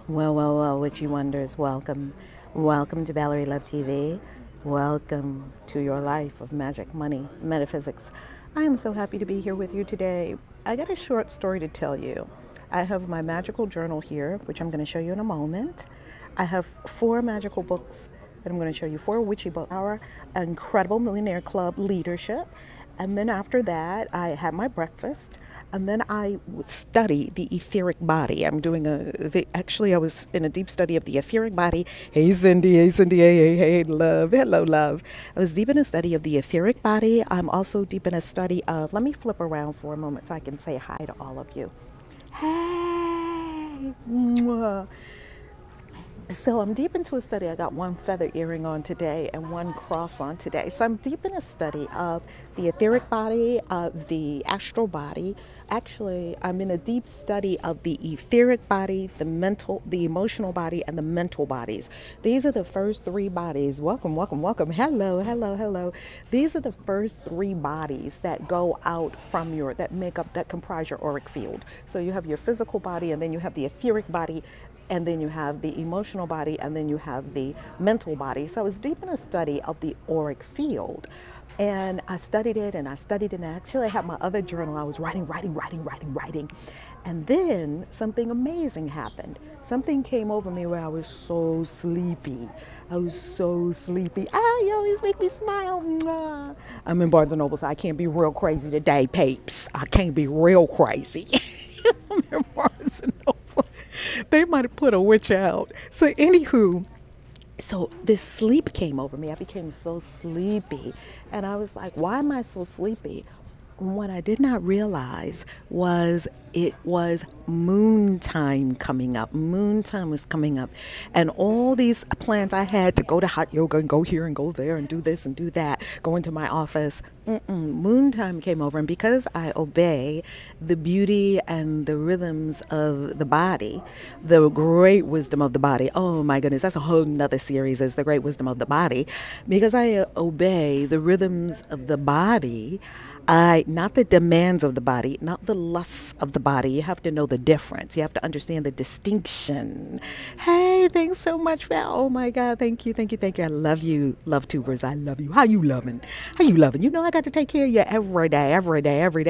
Well, Witchy Wonders, welcome. Welcome to Valerie Love TV. Welcome to your life of magic, money, metaphysics. I am so happy to be here with you today. I got a short story to tell you. I have my magical journal here, which I'm going to show you in a moment. I have 4 magical books that I'm going to show you. 4 witchy books. Our incredible Millionaire Club leadership. And then after that, I had my breakfast. And then I would study the etheric body. Actually, I was in a deep study of the etheric body. Hey, Cindy, hey, love, hello, love. I was deep in a study of the etheric body. I'm also deep in a study of, let me flip around for a moment so I can say hi to all of you. Hey, mwah. So I'm deep into a study. I got 1 feather earring on today and 1 cross on today. So I'm deep in a study of the etheric body, the astral body. Actually, I'm in a deep study of the etheric body, the emotional body, and the mental bodies. These are the first 3 bodies. Welcome. Hello. These are the first 3 bodies that go out from that comprise your auric field. So you have your physical body, and then you have the etheric body, and then you have the emotional body, and then you have the mental body. So I was deep in a study of the auric field. And I studied it and I studied it. And actually, I had my other journal. I was writing. And then something amazing happened. Something came over me where I was so sleepy. Ah, you always make me smile. Mwah. I'm in Barnes & Noble, so I can't be real crazy today, papes. I can't be real crazy. I'm in Barnes & Noble. They might have put a witch out. So anywho, so this sleep came over me. I became so sleepy. And I was like, why am I so sleepy? What I did not realize was it was moon time coming up. Moon time was coming up. And all these plans I had to go to hot yoga and go here and go there and do this and do that, go into my office. Moon time came over. And because I obey the beauty and the rhythms of the body, the great wisdom of the body. Oh my goodness, that's a whole nother series, is the great wisdom of the body. Because I obey the rhythms of the body, not the demands of the body, not the lusts of the body. You have to know the difference. You have to understand the distinction. Hey, thanks so much, Val. Oh my God, thank you. I love you, LuvTubers. I love you. How you loving? You know I got to take care of you every day.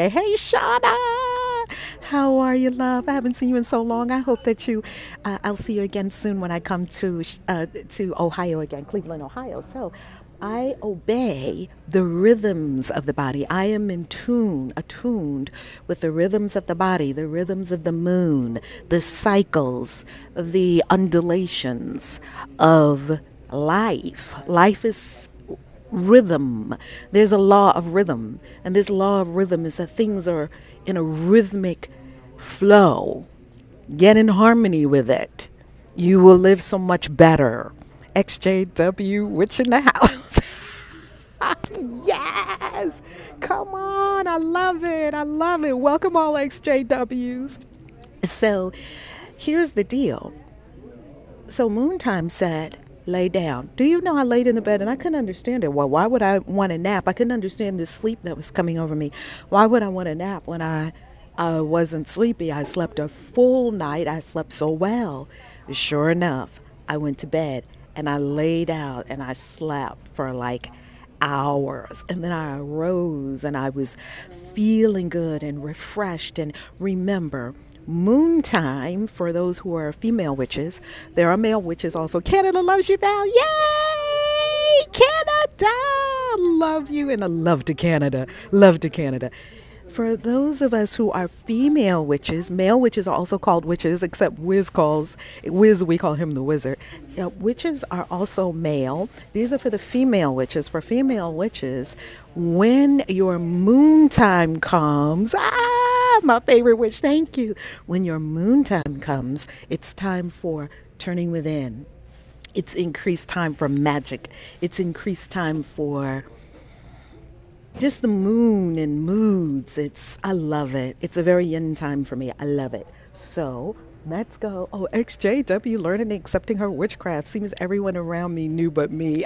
Hey, Shauna. How are you, love? I haven't seen you in so long. I hope that I'll see you again soon when I come to Ohio again, Cleveland, Ohio. So I obey the rhythms of the body. I am attuned with the rhythms of the body, the rhythms of the moon, the cycles, the undulations of life. Life is rhythm. There's a law of rhythm. And this law of rhythm is that things are in a rhythmic flow. Get in harmony with it. You will live so much better. XJW, witch in the house. Yes, come on, I love it. Welcome all XJWs. So here's the deal. So Moontime said, lay down. Do you know I laid in the bed and I couldn't understand it? Well, why would I want a nap? I couldn't understand the sleep that was coming over me. Why would I want a nap when I wasn't sleepy? I slept a full night. I slept so well. Sure enough, I went to bed and I laid out and I slept for like hours. And then I arose and I was feeling good and refreshed. And remember, moon time, for those who are female witches, there are male witches also. Canada loves you, Val. Yay! Canada! Love you, and a love to Canada. For those of us who are female witches, male witches are also called witches, except Wiz, we call him the wizard. Witches are also male. These are for the female witches. For female witches, when your moon time comes, my favorite witch, thank you. When your moon time comes, it's time for turning within. It's increased time for magic. It's increased time for just the moon and moods. I love it. It's a very yin time for me. I love it. So let's go. Oh, XJW, learning and accepting her witchcraft. Seems everyone around me knew but me.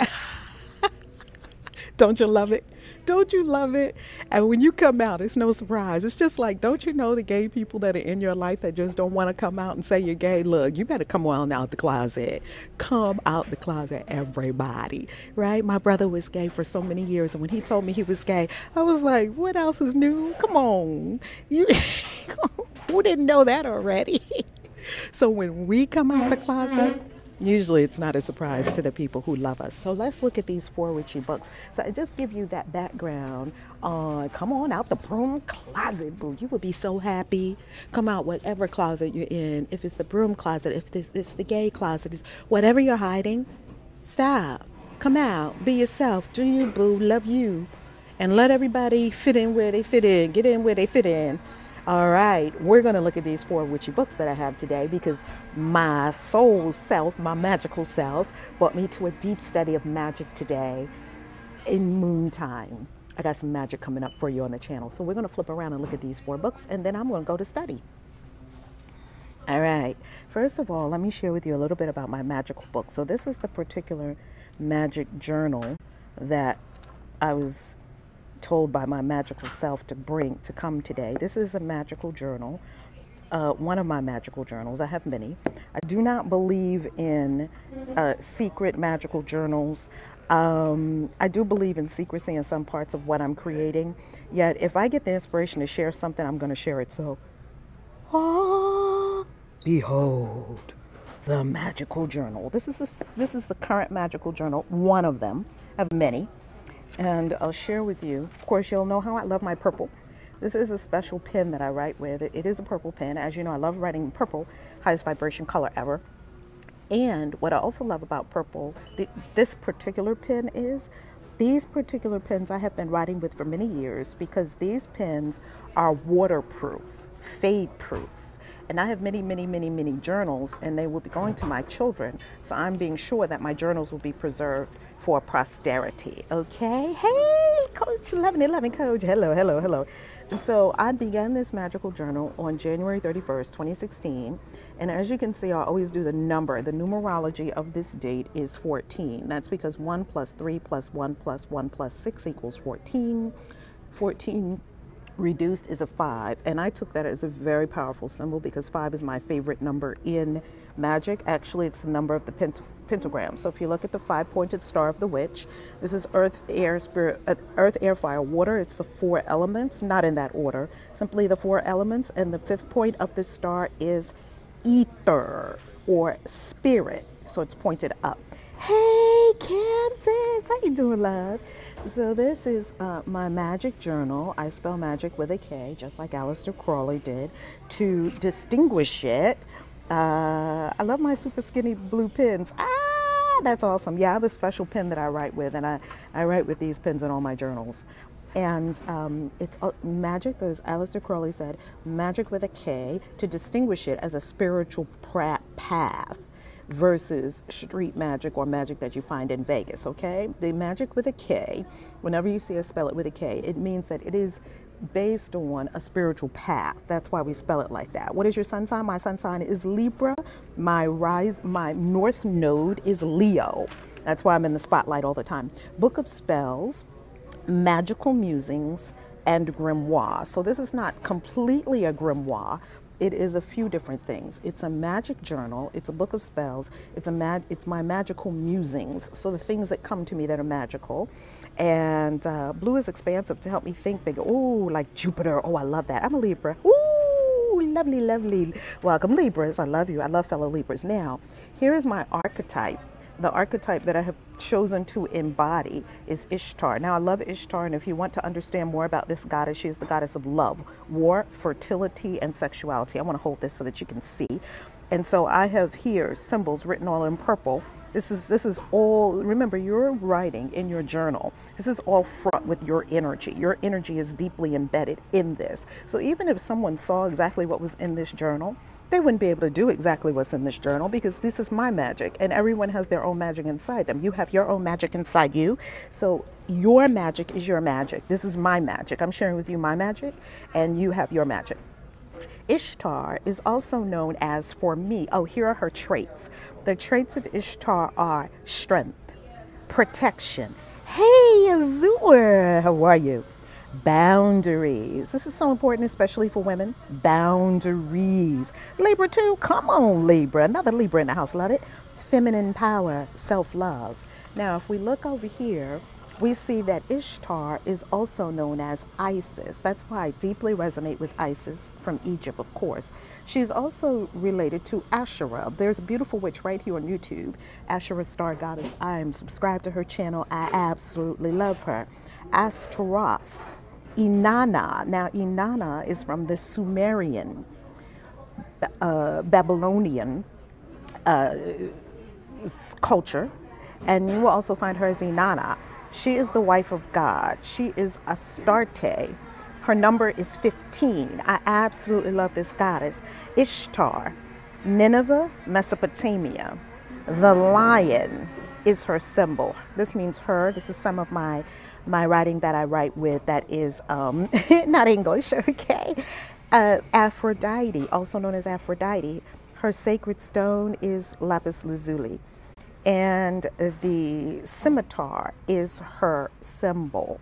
Don't you love it? Don't you love it? And when you come out, it's no surprise. It's just like, don't you know the gay people that are in your life that just don't want to come out and say you're gay? Look, you better come on out the closet. Come out the closet, everybody. Right? My brother was gay for so many years. And when he told me he was gay, I was like, what else is new? Come on. You who didn't know that already? So when we come out the closet, usually it's not a surprise to the people who love us. So let's look at these 4 witchy books. So I just give you that background on come on out the broom closet, boo. You would be so happy. Come out whatever closet you're in. If it's the broom closet, if it's the gay closet, it's whatever you're hiding, stop. Come out. Be yourself. Do you, boo. Love you. And let everybody fit in where they fit in. Get in where they fit in. All right, we're going to look at these 4 witchy books that I have today because my soul self, my magical self, brought me to a deep study of magic today in moon time. I got some magic coming up for you on the channel. So we're going to flip around and look at these 4 books, and then I'm going to go to study. All right, first of all, let me share with you a little bit about my magical book. So this is the particular magic journal that I was told by my magical self to come today. This is a magical journal, one of my magical journals. I have many. I do not believe in secret magical journals. I do believe in secrecy in some parts of what I'm creating, yet if I get the inspiration to share something, I'm going to share it. So behold the magical journal. This is the current magical journal, one of them. I have many. And I'll share with you, of course, you'll know how I love my purple. This is a special pen that I write with. It is a purple pen. As you know, I love writing purple, highest vibration color ever. And what I also love about purple, this particular pen is, these particular pens I have been writing with for many years because these pens are waterproof, fade proof. And I have many, many, many, many journals, and they will be going to my children. So I'm being sure that my journals will be preserved for posterity. Okay? Hey, Coach 1111 Coach. Hello, hello, hello. So I began this magical journal on January 31st, 2016. And as you can see, I always do the number. The numerology of this date is 14. That's because 1 plus 3 plus 1 plus 1 plus 6 equals 14. 14 reduced is a 5, and I took that as a very powerful symbol because 5 is my favorite number in magic. Actually, it's the number of the pentagram. So if you look at the 5-pointed star of the witch, this is earth, air, spirit, earth, air, fire, water. It's the 4 elements, not in that order, simply the 4 elements. And the 5th point of this star is ether or spirit. So it's pointed up. Hey, Candace, how you doing, love? So this is my magic journal. I spell magic with a K, just like Aleister Crowley did, to distinguish it. I love my super skinny blue pens. That's awesome. Yeah, I have a special pen that I write with, and I write with these pens in all my journals. And it's magic, as Aleister Crowley said, magic with a K, to distinguish it as a spiritual path versus street magic or magic that you find in Vegas, okay? The magic with a K, whenever you see us spell it with a K, it means that it is based on a spiritual path. That's why we spell it like that. What is your sun sign? My sun sign is Libra. My north node is Leo. That's why I'm in the spotlight all the time. Book of Spells, Magical Musings, and Grimoire. So this is not completely a grimoire. It is a few different things. It's a magic journal. It's a book of spells. It's my magical musings. So the things that come to me that are magical. And blue is expansive to help me think big. Oh, like Jupiter. Oh, I love that. I'm a Libra. Ooh, lovely, lovely. Welcome, Libras. I love you. I love fellow Libras. Now, here is my archetype. The archetype that I have chosen to embody is Ishtar. Now, I love Ishtar, and if you want to understand more about this goddess, she is the goddess of love, war, fertility, and sexuality. I want to hold this so that you can see. And so I have here symbols written all in purple. This is all, remember, you're writing in your journal. This is all fraught with your energy. Your energy is deeply embedded in this. So even if someone saw exactly what was in this journal, they wouldn't be able to do exactly what's in this journal because this is my magic, and everyone has their own magic inside them. You have your own magic inside you. So your magic is your magic. This is my magic. I'm sharing with you my magic, and you have your magic. Ishtar is also known as, for me, oh, here are her traits. The traits of Ishtar are strength, protection. Hey, Hey, Azure, how are you? Boundaries. This is so important, especially for women. Boundaries. Libra too. Come on, Libra. Another Libra in the house. Love it. Feminine power, self-love. Now, if we look over here, we see that Ishtar is also known as Isis. That's why I deeply resonate with Isis from Egypt, of course. She's also related to Asherah. There's a beautiful witch right here on YouTube, Asherah Star Goddess. I am subscribed to her channel. I absolutely love her. Astaroth, Inanna. Now, Inanna is from the Sumerian, Babylonian culture, and you will also find her as Inanna. She is the wife of God. She is Astarte. Her number is 15. I absolutely love this goddess. Ishtar, Nineveh, Mesopotamia. The lion is her symbol. This means her. This is some of my writing that I write with that is not English, okay? Aphrodite, also known as Aphrodite. Her sacred stone is lapis lazuli. And the scimitar is her symbol.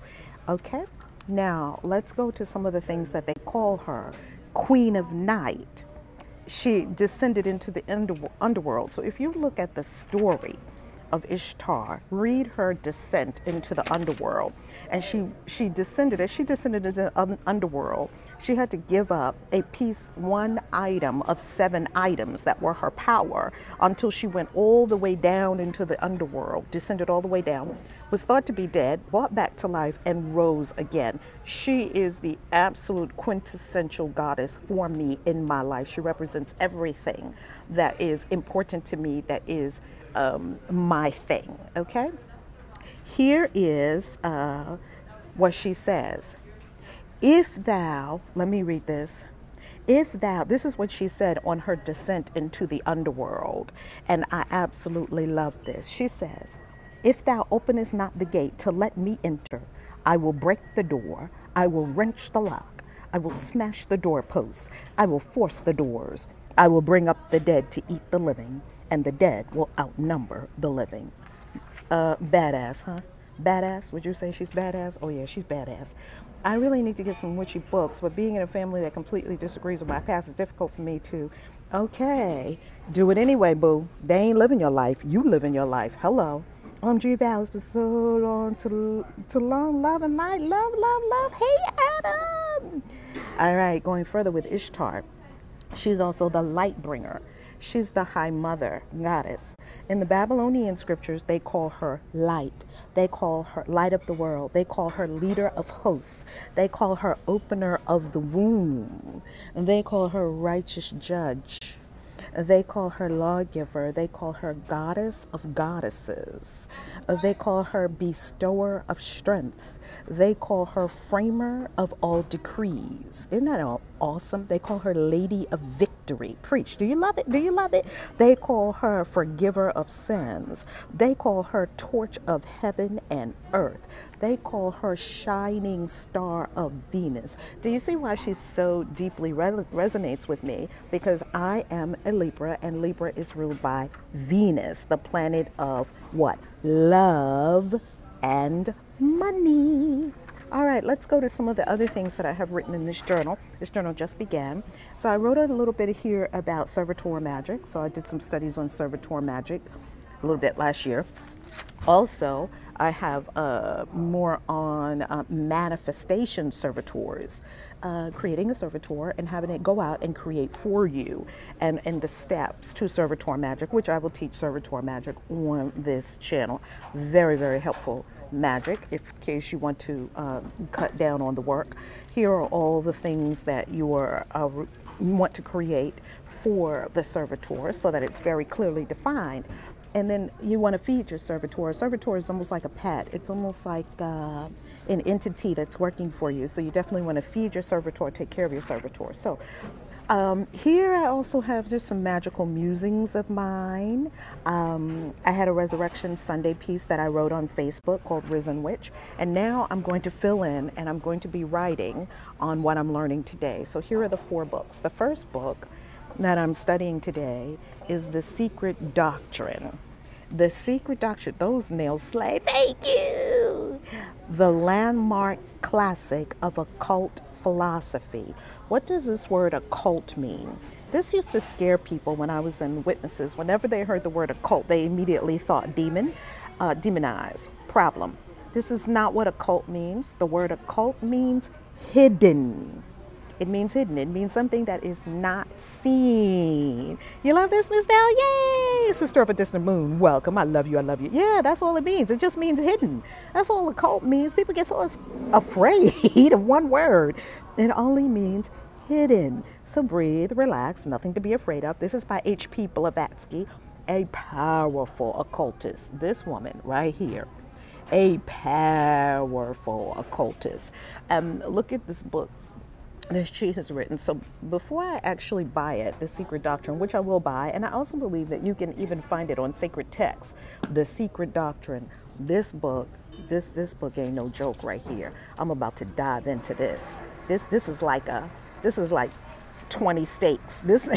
Okay, now let's go to some of the things that they call her. Queen of Night. She descended into the underworld. So if you look at the story of Ishtar, read her descent into the underworld. And she descended into the underworld, she had to give up one item of 7 items that were her power until she went all the way down into the underworld, descended all the way down, was thought to be dead, brought back to life, and rose again. She is the absolute quintessential goddess for me in my life. She represents everything that is important to me, that is my thing, okay? Here is what she says. If thou, let me read this. If thou, this is what she said on her descent into the underworld, and I absolutely love this. She says, if thou openest not the gate to let me enter, I will break the door, I will wrench the lock, I will smash the doorposts, I will force the doors, I will bring up the dead to eat the living, and the dead will outnumber the living. Badass, huh? Badass? Would you say she's badass? Oh yeah, she's badass. I really need to get some witchy books, but being in a family that completely disagrees with my past is difficult for me to, okay, do it anyway, boo. They ain't living your life. You living your life. Hello. OMG Val, it's been so long to long love and light. Love, love, love. Hey, Adam. All right, going further with Ishtar. She's also the light bringer. She's the high mother goddess. In the Babylonian scriptures, they call her light. They call her light of the world. They call her leader of hosts. They call her opener of the womb. And they call her righteous judge. They call her lawgiver. They call her goddess of goddesses. They call her bestower of strength. They call her framer of all decrees. Isn't that awesome? They call her lady of victory. Preach. Do you love it? Do you love it? They call her forgiver of sins. They call her torch of heaven and earth. They call her shining star of Venus. Do you see why she so deeply resonates with me? Because I am a Libra, and Libra is ruled by Venus, the planet of what? Love and money. All right, let's go to some of the other things that I have written in this journal. This journal just began. So I wrote a little bit here about Servitor magic. So I did some studies on Servitor magic a little bit last year. Also, I have more on manifestation servitors, creating a servitor and having it go out and create for you, and the steps to servitor magic, which I will teach servitor magic on this channel. Very, very helpful magic in case you want to cut down on the work. Here are all the things that you want to create for the servitor so that it's very clearly defined. And then you want to feed your servitor. A servitor is almost like a pet. It's almost like an entity that's working for you. So you definitely want to feed your servitor, take care of your servitor. So here I also have just some magical musings of mine. I had a Resurrection Sunday piece that I wrote on Facebook called Risen Witch. And now I'm going to fill in, and I'm going to be writing on what I'm learning today. So here are the 4 books. The first book that I'm studying today is The Secret Doctrine. The Secret Doctrine. Those nails slay. Thank you. the landmark classic of occult philosophy. What does this word occult mean? This used to scare people when I was in witnesses. Whenever they heard the word occult, they immediately thought demon, demonized. Problem. This is not what occult means. The word occult means hidden. It means hidden. It means something that is not seen. You love this, Miss Val? Yay! Sister of a distant moon. Welcome. I love you. I love you. Yeah, that's all it means. It just means hidden. That's all occult means. People get so afraid of one word. It only means hidden. So breathe, relax, nothing to be afraid of. This is by H.P. Blavatsky, a powerful occultist. This woman right here, a powerful occultist. Look at this book that she has written. So before I actually buy it, The Secret Doctrine, which I will buy, and I also believe that you can even find it on Sacred Texts, The Secret Doctrine. This book ain't no joke right here. I'm about to dive into this. This is like 20 steaks. This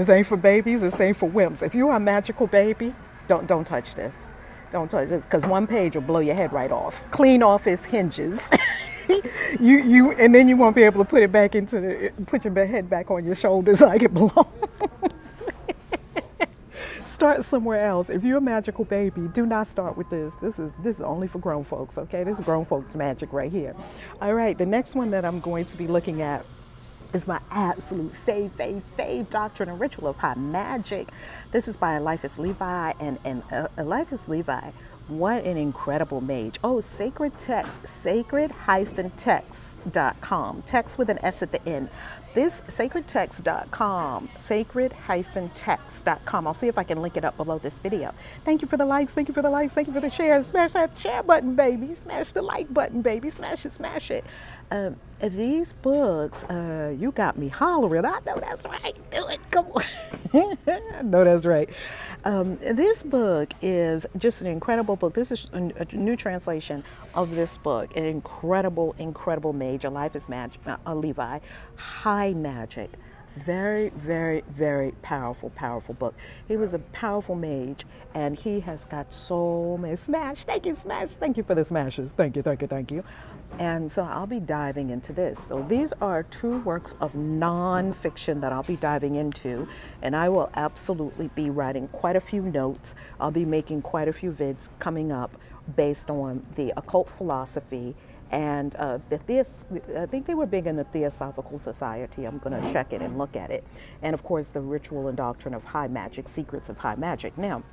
ain't for babies. This ain't for wimps. If you are a magical baby, don't touch this. Don't touch this, because one page will blow your head right off. Clean off its hinges. And then you won't be able to put it back put your head back on your shoulders like it belongs. Start somewhere else. If you're a magical baby, do not start with this. This is only for grown folks, okay? This is grown folks magic right here. All right, the next one that I'm going to be looking at is my absolute fave doctrine and ritual of high magic. This is by Eliphas Levi, and Eliphas Levi, what an incredible mage. Oh, Sacred Text, sacred-text.com. Text with an S at the end. This sacredtext.com, sacred-text.com. I'll see if I can link it up below this video. Thank you for the likes, thank you for the likes, thank you for the shares. Smash that share button, baby. Smash the like button, baby. Smash it, smash it. These books, you got me hollering. I know that's right. Do it. Come on. I know that's right. This book is just an incredible book. This is a new translation of this book. An incredible mage, Eliphas Levi. High magic. Very, very, very powerful book. He was a powerful mage, and he has got so many smash. Thank you, smash. Thank you for the smashes. Thank you, thank you, thank you. And so I'll be diving into this. So these are two works of nonfiction that I'll be diving into, and I will absolutely be writing quite a few notes. I'll be making quite a few vids coming up based on the occult philosophy and I think they were big in the Theosophical Society. I'm going to check it and look at it. And of course, the ritual and doctrine of high magic, secrets of high magic. Now,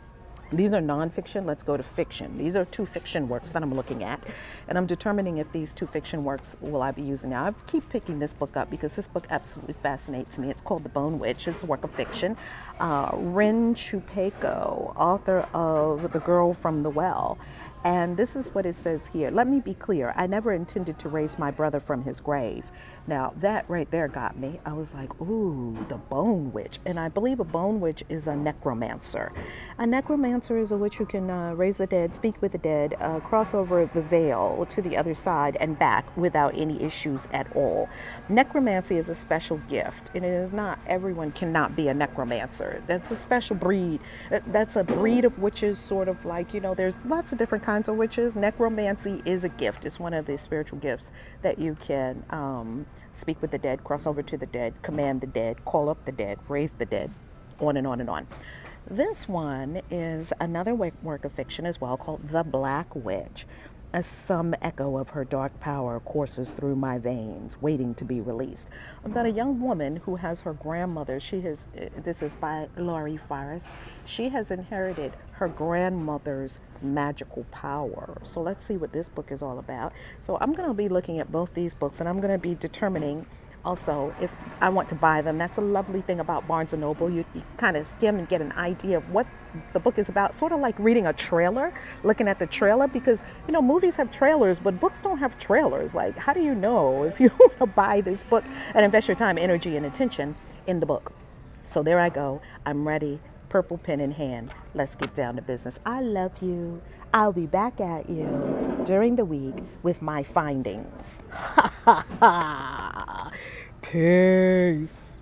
these are nonfiction. Let's go to fiction. These are two fiction works that I'm looking at, and I'm determining if these two fiction works will I be using. Now, I keep picking this book up because this book absolutely fascinates me. It's called The Bone Witch. It's a work of fiction. Rin Chupeco, author of The Girl from the Well. And this is what it says here. Let me be clear. I never intended to raise my brother from his grave. Now, that right there got me. I was like, ooh, the Bone Witch. And I believe a Bone Witch is a necromancer. A necromancer is a witch who can raise the dead, speak with the dead, cross over the veil to the other side and back without any issues at all. Necromancy is a special gift. It is not, everyone cannot be a necromancer. That's a special breed. That's a breed of witches, sort of like, you know, there's lots of different kinds of witches. Necromancy is a gift. It's one of the spiritual gifts that you can speak with the dead, cross over to the dead, command the dead, call up the dead, raise the dead, on and on and on. This one is another work of fiction as well called The Black Witch. Some echo of her dark power courses through my veins, waiting to be released. About a young woman who has her grandmother. This is by Laurie Forrest. She has inherited her grandmother's magical power. So let's see what this book is all about. So I'm going to be looking at both these books, and I'm going to be determining also if I want to buy them. That's a lovely thing about Barnes & Noble. You kind of skim and get an idea of what the book is about, sort of like reading a trailer, looking at the trailer, because, you know, movies have trailers, but books don't have trailers. Like, how do you know if you want to buy this book and invest your time, energy, and attention in the book? So there I go. I'm ready. Purple pen in hand. Let's get down to business. I love you. I'll be back at you during the week with my findings. Peace.